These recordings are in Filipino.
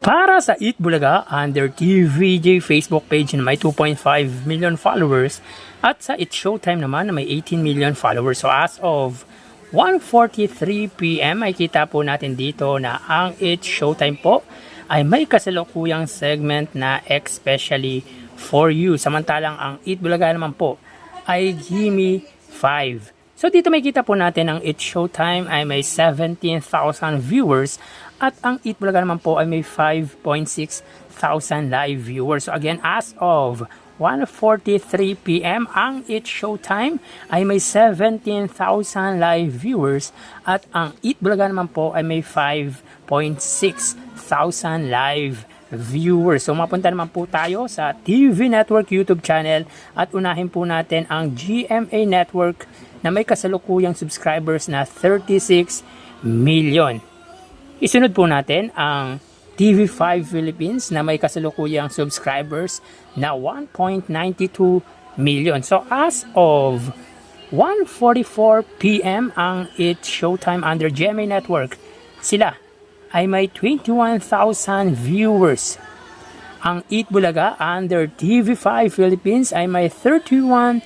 Para sa Eat Bulaga under TVJ Facebook page na may 2.5 million followers at sa It's Showtime naman na may 18 million followers. So as of 1:43 PM ay kita po natin dito na ang It's Showtime po ay may kasalukuyang segment na especially for you. Samantalang ang Eat Bulaga naman po ay Gimme 5. So dito may kita po natin ang It's Showtime ay may 17,000 viewers at ang Eat Bulaga naman po ay may 5.6 thousand live viewers. So again, as of 1:43 PM, ang It's Showtime ay may 17,000 live viewers at ang Eat Bulaga naman po ay may 5.6 thousand live viewers. So mapunta naman po tayo sa TV Network YouTube channel at unahin po natin ang GMA Network na may kasalukuyang subscribers na 36 million. Isunod po natin ang TV5 Philippines na may kasalukuyang subscribers na 1.92 million. So as of 1:44 PM ang It's Showtime under GMA Network, sila ay may 21,000 viewers. Ang Eat Bulaga under TV5 Philippines ay may 31,000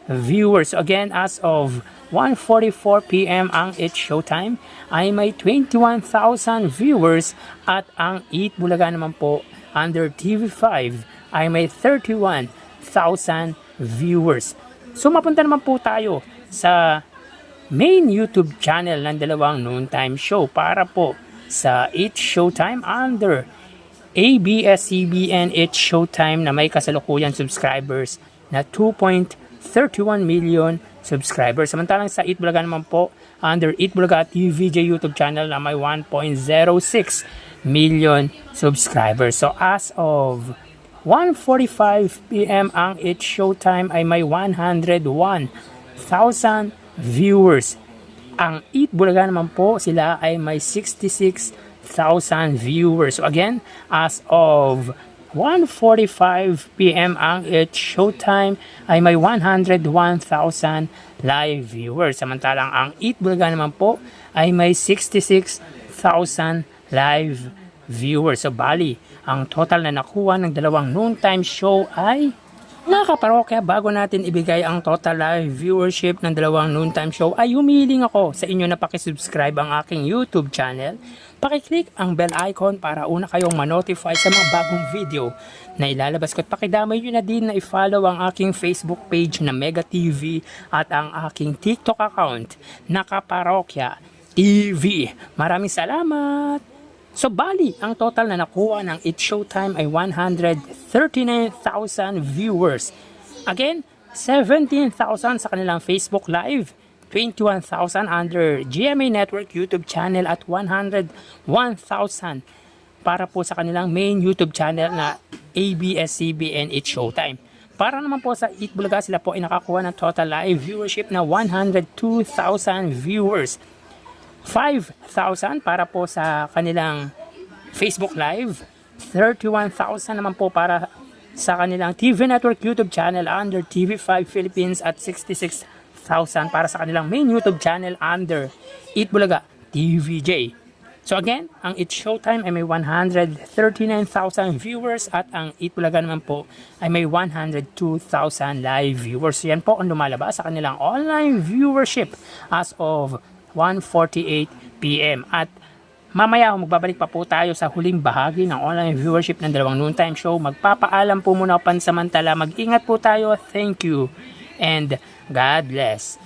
viewers. So again, as of 1:44 PM ang It's Showtime ay may 21,000 viewers at ang Eat Bulaga naman po under TV5 ay may 31,000 viewers. So mapunta naman po tayo sa main YouTube channel ng dalawang noontime show para po sa It's Showtime under ABS-CBN It's Showtime na may kasalukuyan subscribers na 2.31 million subscribers. Samantalang sa Eat Bulaga naman po under Eat Bulaga TVJ YouTube channel na may 1.06 million subscribers. So as of 1:45 PM ang It's Showtime ay may 101,000 viewers. Ang Eat Bulaga naman po sila ay may 66,000 viewers. So again, as of 1:45 PM ang It's Showtime ay may 101,000 live viewers. Samantalang ang Eat Bulaga naman po ay may 66,000 live viewers. So bali, ang total na nakuha ng dalawang noontime show ay nakaparokya. Bago natin ibigay ang total live viewership ng dalawang noontime show ay humihiling ako sa inyo na pakisubscribe ang aking YouTube channel. Pakiclick ang bell icon para una kayong manotify sa mga bagong video na ilalabas ko. At pakidamay nyo na din na i-follow ang aking Facebook page na Mega TV at ang aking TikTok account na Kaparokya TV. Maraming salamat! So bali, ang total na nakuha ng It's Showtime ay 139,000 viewers. Again, 17,000 sa kanilang Facebook Live, 21,000 under GMA Network YouTube channel at 101,000 para po sa kanilang main YouTube channel na ABS-CBN It's Showtime. Para naman po sa Eat Bulaga, sila po ay nakakuha ng total live viewership na 102,000 viewers. 5,000 para po sa kanilang Facebook Live, 31,000 naman po para sa kanilang TV Network YouTube channel under TV5 Philippines at 66,000 para sa kanilang main YouTube channel under Eat Bulaga TVJ. So again, ang It's Showtime ay may 139,000 viewers at ang Eat Bulaga naman po ay may 102,000 live viewers. So yan po ang lumalabas sa kanilang online viewership as of 1:48 PM. At mamaya magbabalik pa po tayo sa huling bahagi ng online viewership ng dalawang noontime show. Magpapaalam po muna pansamantala. Mag-ingat po tayo. Thank you and God bless.